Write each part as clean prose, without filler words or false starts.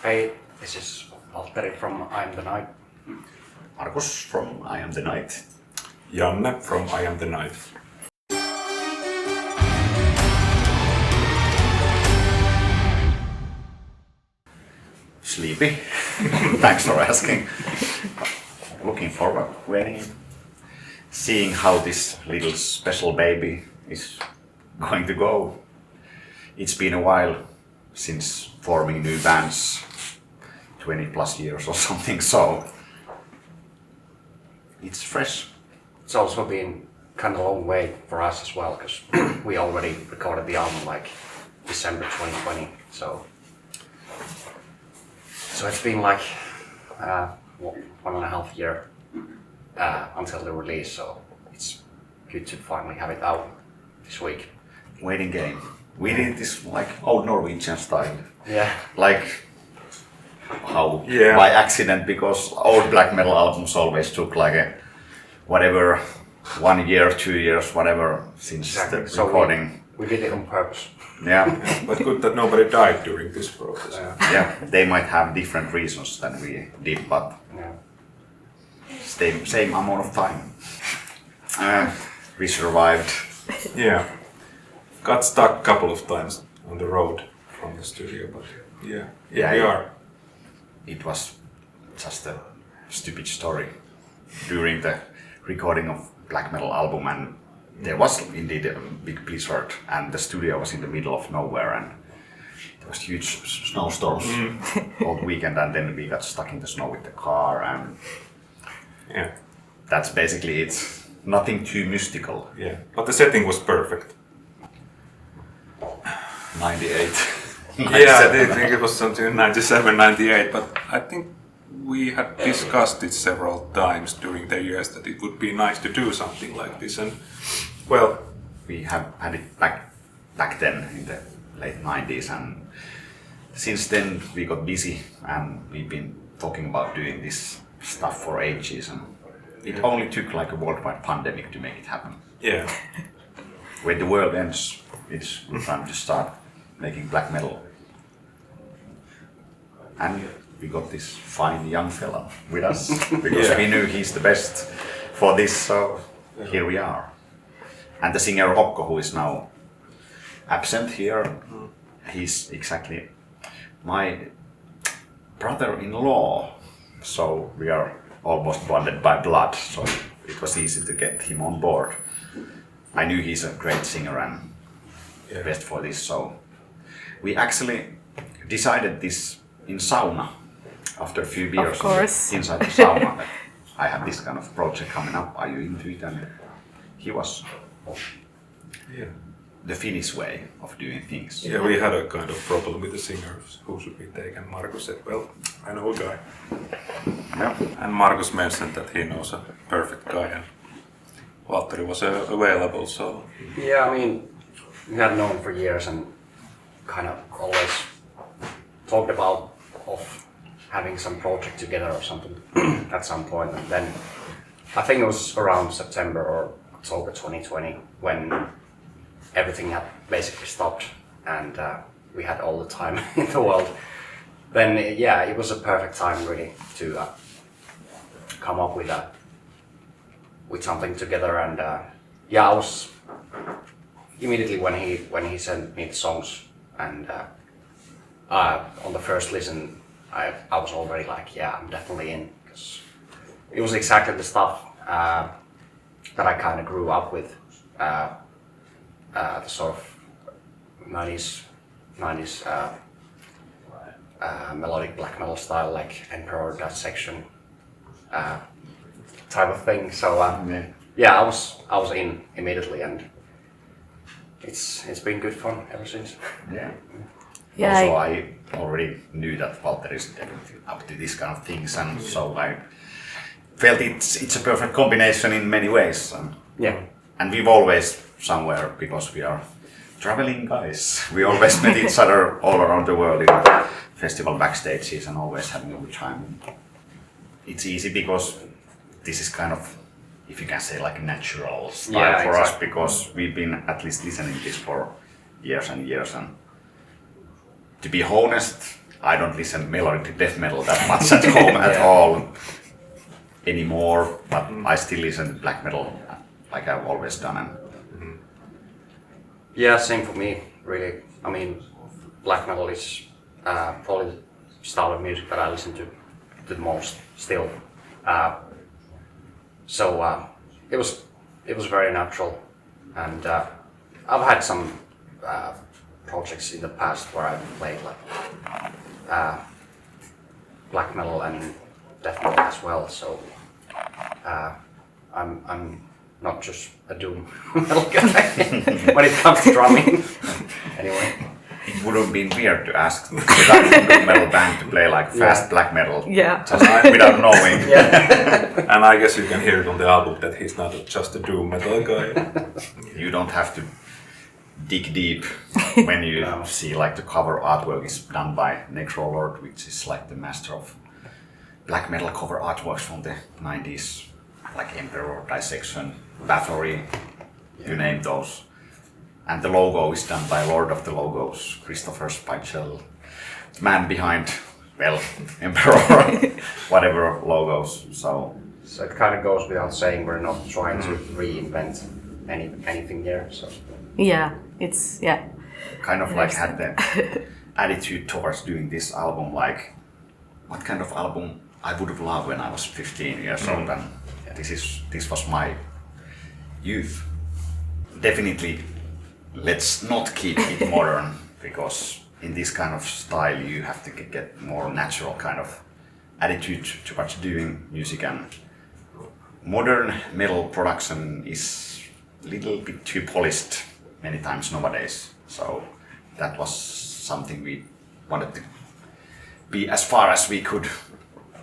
Hey, this is Waltteri from I Am The Night. Markus from I Am The Night. Janne from I Am The Night. Sleepy. Thanks for asking. Looking forward to seeing how this little special baby is going to go. It's been a while since forming new bands, 20 plus years or something, so it's fresh. It's also been kind of a long way for us as well, because we already recorded the album like December 2020, so it's been like 1.5 years until the release, so it's good to finally have it out this week. Waiting game. We did this like old Norwegian style. Yeah. Like how by accident, because old black metal albums always took like a whatever 1 year, 2 years, whatever since the recording. We did it on purpose. Yeah. But good that nobody died during this process. Yeah, they might have different reasons than we did, but same amount of time. We survived. Yeah. Got stuck a couple of times on the road from the studio, but here we are. It was just a stupid story during the recording of black metal album, and there was indeed a big blizzard, and the studio was in the middle of nowhere, and there was huge snowstorms all the weekend, and then we got stuck in the snow with the car, and that's basically it. Nothing too mystical. Yeah, but the setting was perfect. 98. Yeah, I think it was something in 97, 98, but I think we had discussed it several times during the years that it would be nice to do something like this, and well, we have had it back then in the late 90s, and since then we got busy and we've been talking about doing this stuff for ages, and it only took like a worldwide pandemic to make it happen. Yeah. When the world ends, it's good time to start making black metal. And we got this fine young fella with us because we knew he's the best for this, so here we are. And the singer Hokko, who is now absent here, he's exactly my brother-in-law, so we are almost bonded by blood, so it was easy to get him on board. I knew he's a great singer and best for this, so we actually decided this in sauna after a few beers inside the sauna that I have this kind of project coming up, are you into it? And he was the Finnish way of doing things. Yeah, we had a kind of problem with the singers who should be taken. Markus said, well, I know a guy. Yeah. And Markus mentioned that he knows a perfect guy, and Waltteri was available, so... Yeah, I mean, we had known for years and kind of always talked about having some project together or something at some point, and then I think it was around September or October 2020 when everything had basically stopped and we had all the time in the world. Then it was a perfect time really to come up with something together, and I was immediately when he sent me the songs, and on the first listen I was already like, I'm definitely in, because it was exactly the stuff that I kind of grew up with, the sort of 90s melodic black metal style, like Emperor Dissection type of thing. So I was in immediately, and it's been good fun ever since. Yeah. Also, I already knew that Waltteri is definitely up to this kind of things, and so I felt it's a perfect combination in many ways. And we've always somewhere, because we are traveling guys, we always met each other all around the world in festival backstages and always having a good time. It's easy because this is kind of, if you can say, like a natural style for us, because we've been at least listening to this for years and years, and to be honest, I don't listen melodic death metal that much at home at all anymore, but I still listen to black metal like I've always done. And yeah, same for me, really. I mean, black metal is probably the style of music that I listen to the most still. So it was very natural, and I've had some projects in the past where I played like black metal and death metal as well. So I'm not just a doom metal guy when it comes to drumming. Anyway, it would have been weird to ask a doom metal band to play like fast black metal, just without knowing. And I guess you can hear it on the album that he's not just a doom metal guy. You don't have to dig deep when you see like the cover artwork is done by Necrolord, which is like the master of black metal cover artworks from the 90s, like Emperor, Dissection, Bathory, you name those. And the logo is done by Lord of the Logos, Christopher Spichel, man behind, well, Emperor, whatever logos. So it kind of goes without saying we're not trying to reinvent anything here. So it's kind of like had the attitude towards doing this album, like what kind of album I would have loved when I was 15 years old, and this was my youth. Definitely, let's not keep it modern, because in this kind of style you have to get more natural kind of attitude towards doing music, and modern metal production is a little bit too polished many times nowadays. So that was something we wanted to be as far as we could.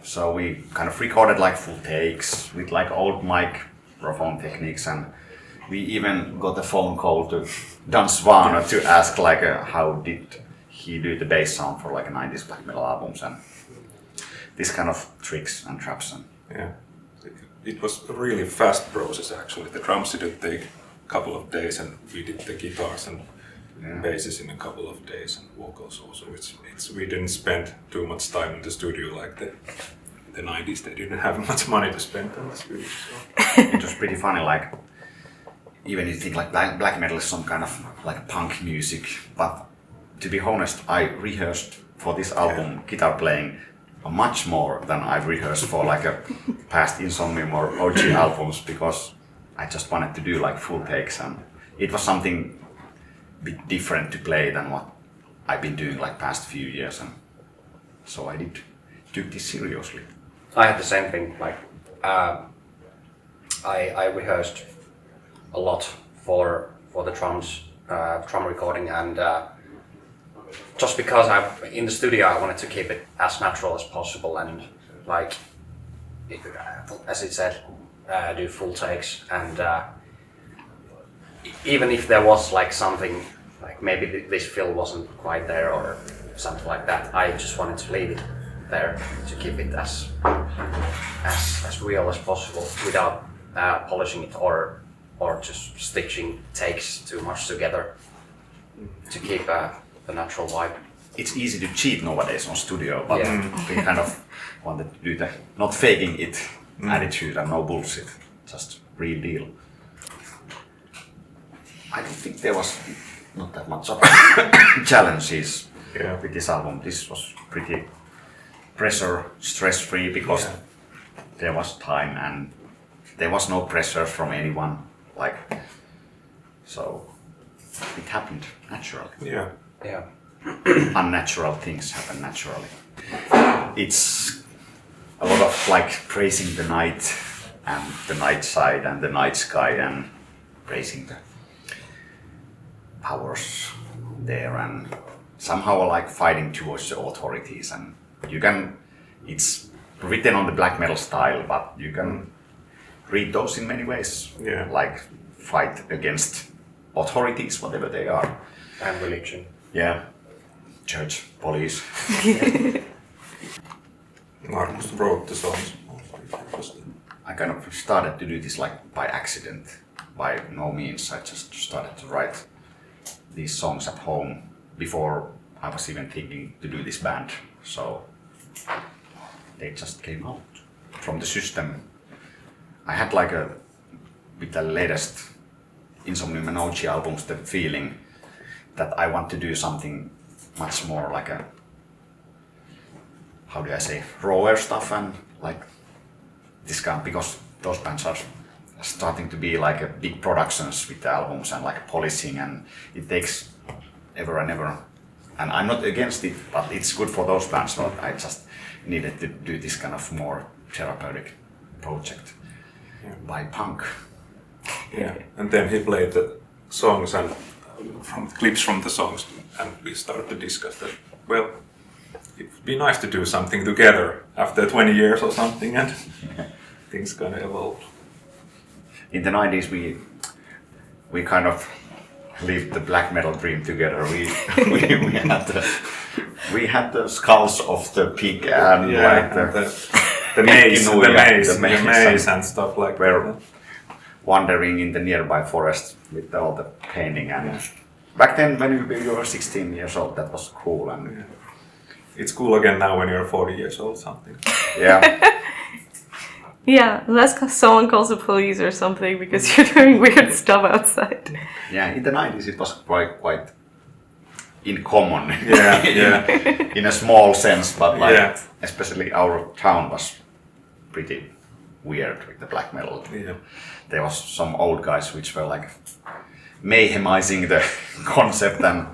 So we kind of recorded like full takes with like old microphone techniques, and we even got a phone call to Dan Svan to ask like how did he do the bass sound for like 90s black metal albums, and this kind of tricks and traps. And it was a really fast process actually. The drums didn't take a couple of days, and we did the guitars and basses in a couple of days, and vocals also. We didn't spend too much time in the studio like the 90s. They didn't have much money to spend on the studio. So. It was pretty funny, like even you think like black metal is some kind of like punk music, but to be honest, I rehearsed for this album guitar playing much more than I've rehearsed for like a past Insomnium or OG albums, because I just wanted to do like full takes, and it was something a bit different to play than what I've been doing like past few years, and so I took this seriously. I had the same thing. Like I rehearsed a lot for the drum recording, and just because in the studio I wanted to keep it as natural as possible, and like as it said, do full takes, and even if there was like something like maybe this fill wasn't quite there or something like that, I just wanted to leave it there to keep it as real as possible without polishing it or just stitching takes too much together to keep the natural vibe. It's easy to cheat nowadays on studio, but we kind of wanted to do the not faking it attitude and no bullshit, just real deal. I don't think there was not that much of challenges with this album. This was pretty stress-free, because there was time and there was no pressure from anyone. Like, so it happened naturally. Yeah. Unnatural things happen naturally. It's a lot of like praising the night and the night side and the night sky, and praising the powers there, and somehow like fighting towards the authorities. And it's written on the black metal style, but you can read those in many ways. Like fight against authorities, whatever they are. And religion. Church, police. Markus wrote the songs. I kind of started to do this like by accident. By no means, I just started to write these songs at home before I was even thinking to do this band. So they just came out from the system. I had like with the latest Insomnium and OG albums, the feeling that I want to do something much more like a, how do I say, rawer stuff and like this kind, because those bands are starting to be like a big productions with the albums and like polishing, and it takes ever and ever. And I'm not against it, but it's good for those bands. So I just needed to do this kind of more therapeutic project by punk. Yeah, and then he played the songs and from clips from the songs, and we started to discuss that. Well, it would be nice to do something together after 20 years or something, and things kind of evolved. In the 90s, we kind of lived the black metal dream together. We had the skulls of the pig and like the maze and stuff like that. Wandering in the nearby forest with all the painting, and back then when you were 16 years old, that was cool. And it's cool again now when you're 40 years old, something. Yeah. Yeah, unless someone calls the police or something because you're doing weird stuff outside. Yeah, in the 90s it was quite in common. Yeah. In a small sense, but like especially our town was pretty weird with the black metal. Yeah. There was some old guys which were like mayhemizing the concept, and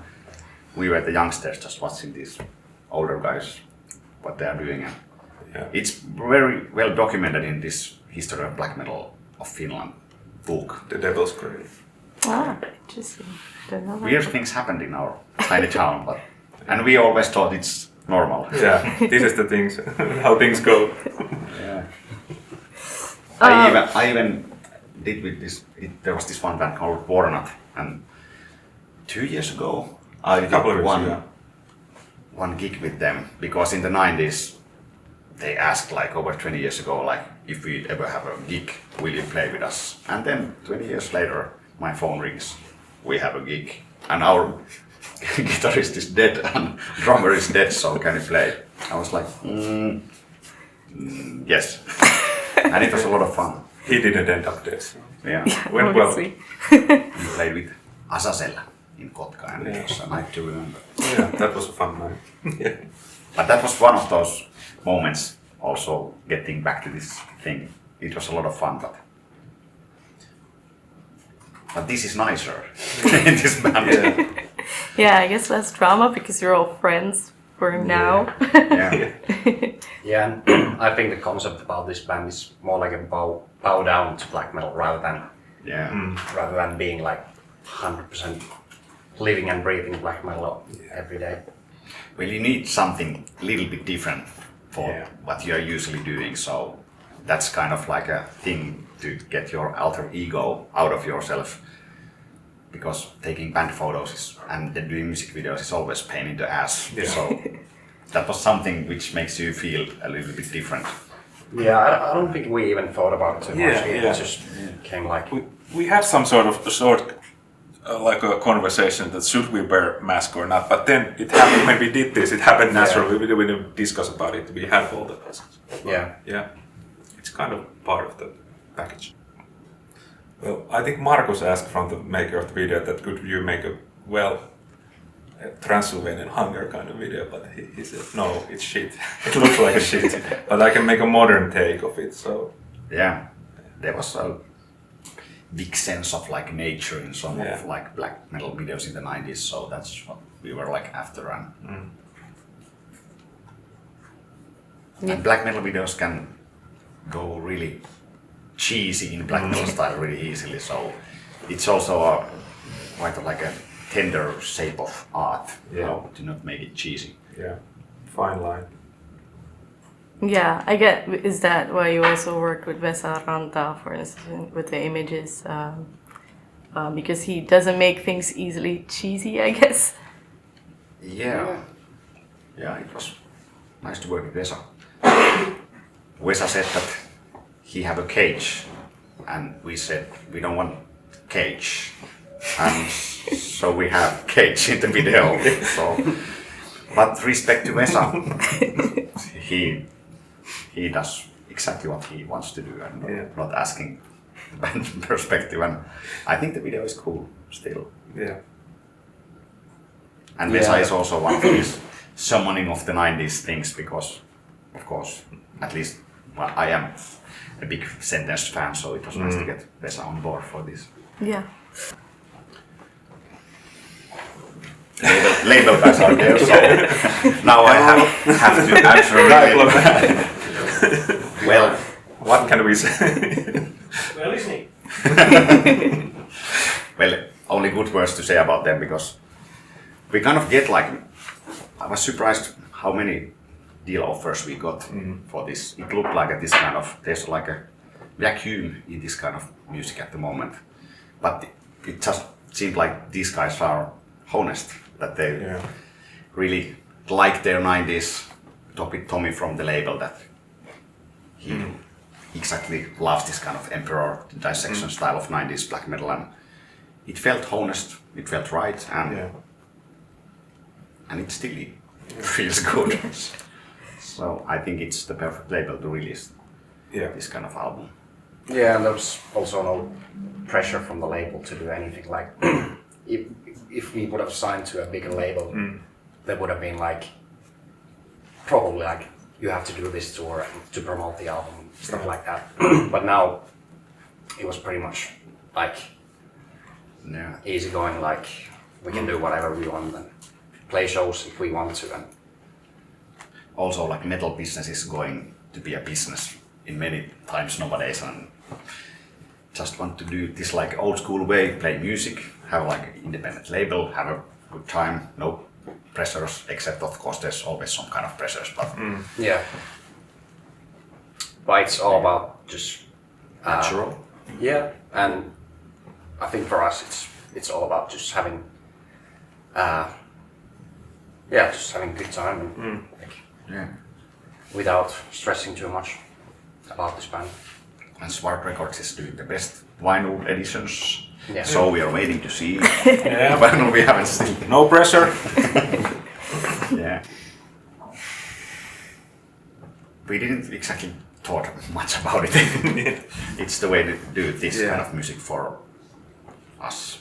we were the youngsters just watching these older guys what they are doing. And it's very well documented in this History of Black Metal of Finland book. The Devil's Grave. Ah, interesting. Don't know Weird things happened in our tiny town, and we always thought it's normal. Yeah, this is the things, how things go. Yeah. I even did with this. There was this one band called Warnat, and 2 years ago I did one gig with them, because in the 90s they asked like over 20 years ago, like if we ever have a gig, will you play with us? And then 20 years later my phone rings, we have a gig, and our guitarist is dead and drummer is dead, so can you play? I was like, yes. And it was a lot of fun. He didn't end up dead. So. Yeah. Went well. obviously. We played with Asasella in Kotka, and it was a night to remember. Yeah, that was a fun night. Yeah. But that was one of those moments, also getting back to this thing. It was a lot of fun, but this is nicer in this band. Yeah, I guess less drama because you're all friends for now. Yeah, and I think the concept about this band is more like a bow down to black metal rather than being like 100% living and breathing black metal every day. Well, you need something a little bit different for what you are usually doing, so that's kind of like a thing to get your alter ego out of yourself, because taking band photos and then doing music videos is always pain in the ass. So that was something which makes you feel a little bit different. Yeah, I don't think we even thought about it too much. It just came like... We had some sort of like a conversation that should we wear mask or not, but then it happened when we did this, it happened naturally. We didn't discuss about it, we had all the presents. Yeah. It's kind of part of the package. Well, I think Markus asked from the maker of the video that could you make a Transylvanian hunger kind of video, but he said no, it's shit. It looks like a shit, but I can make a modern take of it. So yeah, there was a big sense of like nature in some of like black metal videos in the 90s, so that's what we were like after. And black metal videos can go really cheesy in black metal style really easily, so it's also quite like a tender shape of art, to not make it cheesy. Yeah, fine line. Yeah, I get. Is that why you also worked with Vesa Ranta, for instance, with the images? Because he doesn't make things easily cheesy, I guess. Yeah, it was nice to work with Vesa. Vesa said that he have a cage, and we said we don't want cage, and so we have cage in the video. So But respect to Vesa, he does exactly what he wants to do and not asking band perspective. And I think the video is cool still. Yeah. And Vesa is also one of these summoning of the 90s things because, of course, at least I am a big Sentenced fan, so it was nice to get Vesa on board for this. Yeah. Label guys are there, so now I have to answer. Well, what can we say? We're listening. Well, only good words to say about them because we kind of get like, I was surprised how many deal offers we got for this. It looked like this kind of, there's like a vacuum in this kind of music at the moment. But it just seemed like these guys are honest, that they really like their 90s Tommy from the label, that he exactly loves this kind of Emperor dissection style of 90s black metal, and it felt honest, it felt right, and it still feels good. So I think it's the perfect label to release this kind of album. Yeah, and there's also no pressure from the label to do anything. Like, if we would have signed to a bigger label, there would have been like, probably like, you have to do this tour to promote the album, stuff like that. But now, it was pretty much like, easy going, like, we can do whatever we want and play shows if we want to. And also, like, metal business is going to be a business in many times nowadays, and just want to do this like old school way, play music, have like independent label, have a good time, no pressures, except of course there's always some kind of pressures, but yeah. But it's all about just natural. Yeah, and I think for us it's all about just having just having a good time and like, without stressing too much about this band. And Swart Records is doing the best vinyl editions, Yeah. so we are waiting to see. Vinyl we haven't seen. No pressure. Yeah. We didn't exactly thought much about it. It's the way to do this kind of music for us.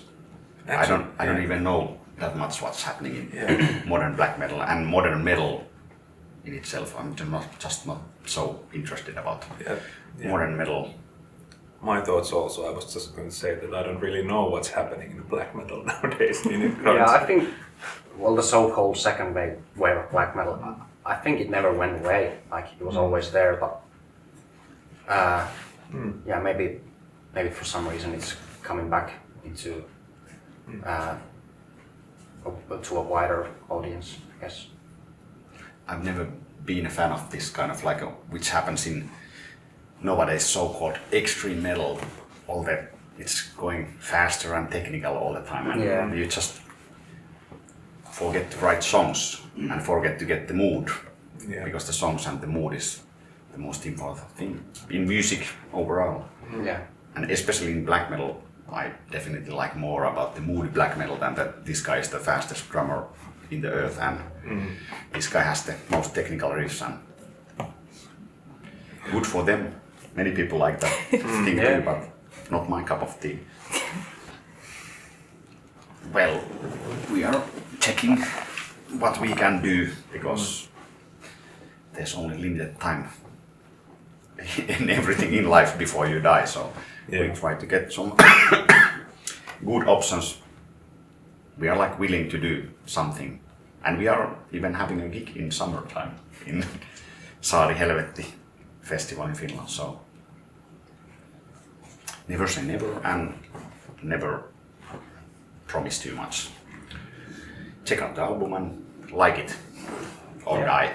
Actually, I don't even know that much what's happening in modern black metal and modern metal in itself. I'm just not so interested about modern metal. My thoughts also. I was just going to say that I don't really know what's happening in black metal nowadays. Yeah, I think, well, the so-called second wave of black metal, I think it never went away. Like, it was always there, but maybe for some reason it's coming back into to a wider audience, I guess. I've never been a fan of this kind of like which happens in nowadays so-called extreme metal. It's going faster and technical all the time, and you just forget to write songs and forget to get the mood, because the songs and the mood is the most important thing in music overall. Yeah. And especially in black metal, I definitely like more about the moody black metal than that this guy is the fastest drummer in the earth and this guy has the most technical riffs, and good for them. Many people like that thing too, but not my cup of tea. Well, we are checking what we can do because there's only limited time in everything in life before you die, so we try to get some good options. We are like willing to do something, and we are even having a gig in summertime in Saari Helvetti festival in Finland, so never say never and never promise too much. Check out the album and like it or die.